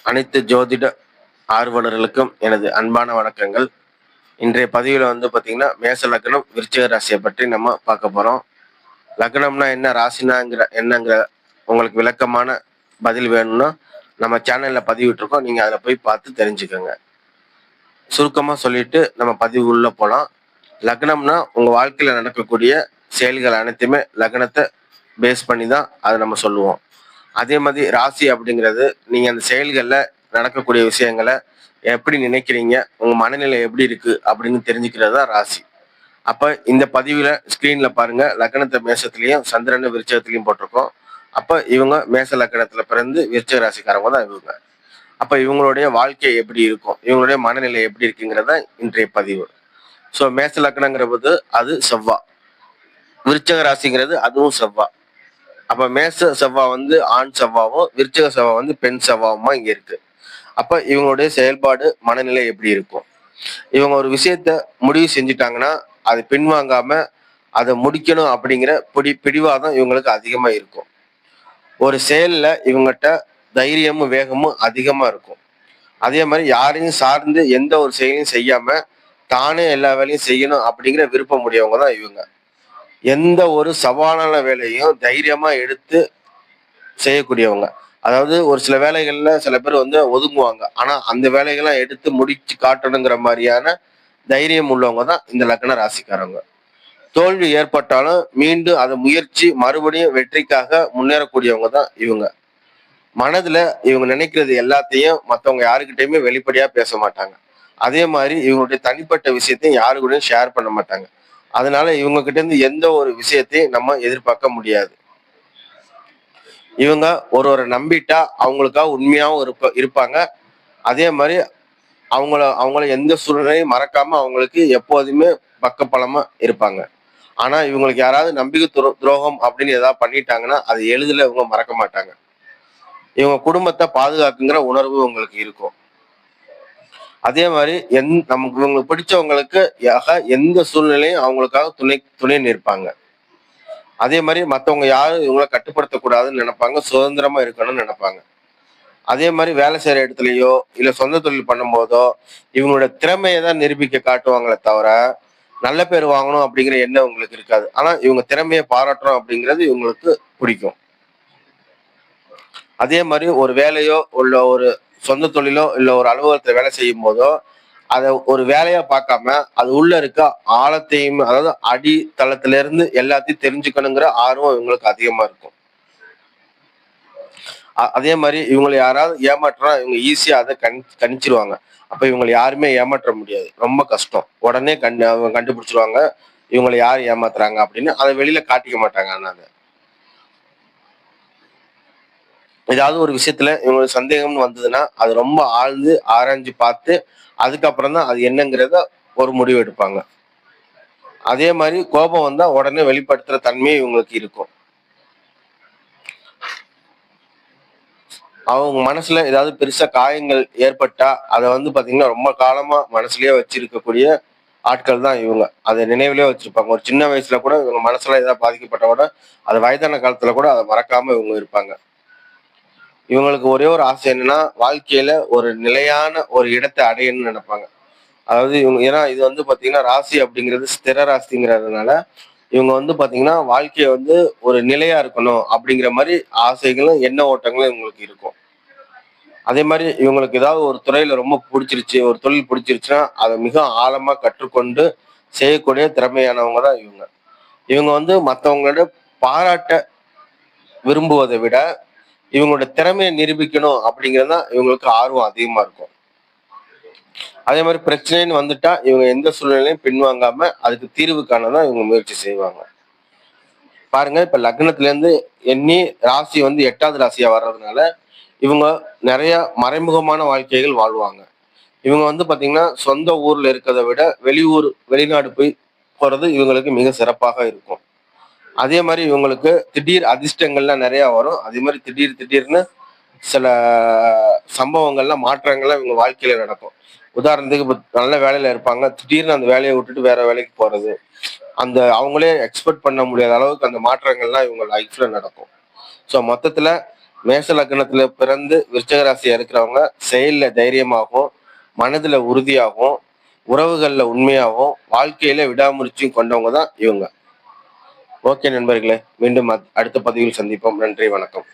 அனைத்து ஜோதிட ஆர்வலர்களுக்கும் எனது அன்பான வணக்கங்கள். இன்றைய பதிவில் பார்த்தீங்கன்னா மேச லக்னம் விருச்சிக ராசியை பற்றி நம்ம பார்க்க போகிறோம். லக்னம்னா என்ன, ராசினாங்கிற என்னங்கிற உங்களுக்கு விளக்கமான பதில் வேணும்னா நம்ம சேனலில் பதிவிட்டிருக்கோம். நீங்கள் அதில் போய் பார்த்து தெரிஞ்சுக்கோங்க. சுருக்கமாக சொல்லிட்டு நம்ம பதிவு உள்ள போகலாம். லக்னம்னா உங்கள் வாழ்க்கையில் நடக்கக்கூடிய செயல்கள் அனைத்துமே லக்னத்தை பேஸ் பண்ணி தான் அதை நம்ம சொல்லுவோம். அதே மாதிரி ராசி அப்படிங்கிறது நீங்கள் அந்த செயல்களில் நடக்கக்கூடிய விஷயங்களை எப்படி நினைக்கிறீங்க, உங்கள் மனநிலை எப்படி இருக்கு அப்படின்னு தெரிஞ்சுக்கிறது தான் ராசி. அப்போ இந்த பதிவில் ஸ்க்ரீனில் பாருங்க, லக்னத்தை மேசத்துலேயும் சந்திரனை விருச்சகத்திலையும் போட்டிருக்கோம். அப்போ இவங்க மேச லக்னத்தில் பிறந்து விருச்சக ராசிக்காரங்க தான் இவங்க. அப்போ இவங்களுடைய வாழ்க்கை எப்படி இருக்கும், இவங்களுடைய மனநிலை எப்படி இருக்குங்கிறது தான் இன்றைய பதிவு. ஸோ மேச லக்னங்கிற போது அது செவ்வா, விருச்சக ராசிங்கிறது அதுவும் செவ்வா. அப்ப மேச செவ்வா ஆண் செவ்வாவும் விருச்சிக செவ்வா பெண் செவ்வாவுமா இங்க இருக்கு. அப்ப இவங்களுடைய செயல்பாடு மனநிலை எப்படி இருக்கும், இவங்க ஒரு விஷயத்த முடிவு செஞ்சுட்டாங்கன்னா அதை பின்வாங்காம அதை முடிக்கணும் அப்படிங்கிற பிடிவாதம் இவங்களுக்கு அதிகமா இருக்கும். ஒரு செயல்ல இவங்ககிட்ட தைரியமும் வேகமும் அதிகமா இருக்கும். அதே மாதிரி யாரையும் சார்ந்து எந்த ஒரு செயலையும் செய்யாம தானே எல்லா வேலையும் செய்யணும் அப்படிங்கிற விருப்பம் உடையவங்க தான் இவங்க. எந்த ஒரு சவாலான வேலையும் தைரியமா எடுத்து செய்யக்கூடியவங்க. அதாவது ஒரு சில வேலைகள்ல சில பேர் ஒதுங்குவாங்க. ஆனா அந்த வேலைகள்லாம் எடுத்து முடிச்சு காட்டணுங்கிற மாதிரியான தைரியம் உள்ளவங்க தான் இந்த லக்ன ராசிக்காரங்க. தோல்வி ஏற்பட்டாலும் மீண்டும் அதை முயற்சி மறுபடியும் வெற்றிக்காக முன்னேறக்கூடியவங்க தான் இவங்க. மனதுல இவங்க நினைக்கிறது எல்லாத்தையும் மற்றவங்க யாருக்கிட்டையுமே வெளிப்படையா பேச மாட்டாங்க. அதே மாதிரி இவங்களுடைய தனிப்பட்ட விஷயத்தையும் யாரு கூடயும் ஷேர் பண்ண மாட்டாங்க. அதனால இவங்க கிட்ட இருந்து எந்த ஒரு விஷயத்தையும் நம்ம எதிர்பார்க்க முடியாது. இவங்க ஒரு நம்பிட்டா அவங்களுக்காக உண்மையாவும் இருப்பாங்க. அதே மாதிரி அவங்கள எந்த சூழ்நிலையும் மறக்காம அவங்களுக்கு எப்போதுமே பக்கபலமா இருப்பாங்க. ஆனா இவங்களுக்கு யாராவது நம்பிக்கை துரோகம் அப்படின்னு ஏதாவது பண்ணிட்டாங்கன்னா அது எளிதில் இவங்க மறக்க மாட்டாங்க. இவங்க குடும்பத்தை பாதுகாக்குங்கிற உணர்வு உங்களுக்கு இருக்கும். அதே மாதிரி நமக்கு இவங்களுக்கு பிடிச்சவங்களுக்கு எந்த சூழ்நிலையும் அவங்களுக்காக துணை நிற்பாங்க. அதே மாதிரி மற்றவங்க யாரும் இவங்களை கட்டுப்படுத்தக்கூடாதுன்னு நினைப்பாங்க, சுதந்திரமா இருக்கணும்னு நினைப்பாங்க. அதே மாதிரி வேலை செய்யற இடத்துலயோ இல்ல சொந்த தொழில் பண்ணும் போதோ இவங்களோட திறமையை தான் நிரூபிக்க காட்டுவாங்களே தவிர நல்ல பேர் வாங்கணும் அப்படிங்கிற எண்ணம் உங்களுக்கு இருக்காது. ஆனா இவங்க திறமையை பாராட்டணும் அப்படிங்கிறது இவங்களுக்கு பிடிக்கும். அதே மாதிரி ஒரு வேலையோ இல்ல ஒரு சொந்த தொழிலோ இல்ல ஒரு அலுவலகத்துல வேலை செய்யும் போதோ அதை ஒரு வேலையா பார்க்காம அது உள்ள இருக்க ஆழத்தையும், அதாவது அடித்தளத்துல இருந்து எல்லாத்தையும் தெரிஞ்சுக்கணுங்கிற ஆர்வம் இவங்களுக்கு அதிகமா இருக்கும். அதே மாதிரி இவங்களை யாராவது ஏமாற்றா இவங்க ஈஸியா அதை கணிச்சிருவாங்க. அப்ப இவங்களை யாருமே ஏமாற்ற முடியாது, ரொம்ப கஷ்டம். உடனே கண்டுபிடிச்சிருவாங்க இவங்களை யார் ஏமாத்துறாங்க அப்படின்னு. அதை வெளியில காட்டிக்க மாட்டாங்க. ஆனா ஏதாவது ஒரு விஷயத்துல இவங்களுக்கு சந்தேகம்னு வந்ததுன்னா அது ரொம்ப ஆழ்ந்து ஆராய்ஞ்சு பார்த்து அதுக்கப்புறம் தான் அது என்னங்கிறத ஒரு முடிவு எடுப்பாங்க. அதே மாதிரி கோபம் வந்தா உடனே வெளிப்படுத்துற தன்மையும் இவங்களுக்கு இருக்கும். அவங்க மனசுல ஏதாவது பெருசா காயங்கள் ஏற்பட்டா அதை பாத்தீங்கன்னா ரொம்ப காலமா மனசுலயே வச்சிருக்கக்கூடிய ஆட்கள் தான் இவங்க. அதை நினைவுலயே வச்சிருப்பாங்க. ஒரு சின்ன வயசுல கூட இவங்க மனசுல ஏதாவது பாதிக்கப்பட்ட கூட அது வயதான காலத்துல கூட அதை மறக்காம இவங்க இருப்பாங்க. இவங்களுக்கு ஒரே ஒரு ஆசை என்னன்னா வாழ்க்கையில ஒரு நிலையான ஒரு இடத்தை அடையணும்னு நினைப்பாங்க. அதாவது இவங்க ஏன்னா இது பாத்தீங்கன்னா ராசி அப்படிங்கிறது ஸ்திர ராசிங்கிறதுனால இவங்க பாத்தீங்கன்னா வாழ்க்கைய ஒரு நிலையா இருக்கணும் அப்படிங்கிற மாதிரி ஆசைகளும் எண்ண ஓட்டங்களும் இவங்களுக்கு இருக்கும். அதே மாதிரி இவங்களுக்கு ஏதாவது ஒரு துறையில ரொம்ப பிடிச்சிருச்சு, ஒரு தொழில் பிடிச்சிருச்சுன்னா அதை மிக ஆழமா கற்றுக்கொண்டு செய்யக்கூடிய திறமையானவங்க தான் இவங்க. இவங்க மற்றவங்களோட பாராட்ட விரும்புவதை விட இவங்களோட திறமையை நிரூபிக்கணும் அப்படிங்கிறது தான் இவங்களுக்கு ஆர்வம் அதிகமா இருக்கும். அதே மாதிரி பிரச்சனைன்னு வந்துட்டா இவங்க எந்த சூழ்நிலையும் பின்வாங்காம அதுக்கு தீர்வு காணதான் இவங்க முயற்சி செய்வாங்க. பாருங்க, இப்ப லக்னத்துல இருந்து எண்ணி ராசி 8வது ராசியா வர்றதுனால இவங்க நிறைய மறைமுகமான வாழ்க்கைகள் வாழ்வாங்க. இவங்க பாத்தீங்கன்னா சொந்த ஊர்ல இருக்கிறத விட வெளிநாடு போய் போறது இவங்களுக்கு மிக சிறப்பாக இருக்கும். அதே மாதிரி இவங்களுக்கு திடீர் அதிர்ஷ்டங்கள்லாம் நிறைய வரும். அதே மாதிரி திடீர்னு சில சம்பவங்கள்லாம் மாற்றங்கள்லாம் இவங்க வாழ்க்கையில நடக்கும். உதாரணத்துக்கு இப்ப நல்ல வேலையில இருப்பாங்க, திடீர்னு அந்த வேலையை விட்டுட்டு வேற வேலைக்கு போறது, அவங்களே எக்ஸ்பெக்ட் பண்ண முடியாத அளவுக்கு அந்த மாற்றங்கள்லாம் இவங்க லைஃப்ல நடக்கும். ஸோ மொத்தத்துல மேஷ லக்னத்துல பிறந்து விருச்சிக ராசியா இருக்கிறவங்க செயல்ல தைரியமாகவும், மனதுல உறுதியாகவும், உறவுகள்ல உண்மையாகவும், வாழ்க்கையில விடாமுயற்சியும் கொண்டவங்க தான் இவங்க. ஓகே நண்பர்களே, மீண்டும் அடுத்த பதிவில் சந்திப்போம். நன்றி, வணக்கம்.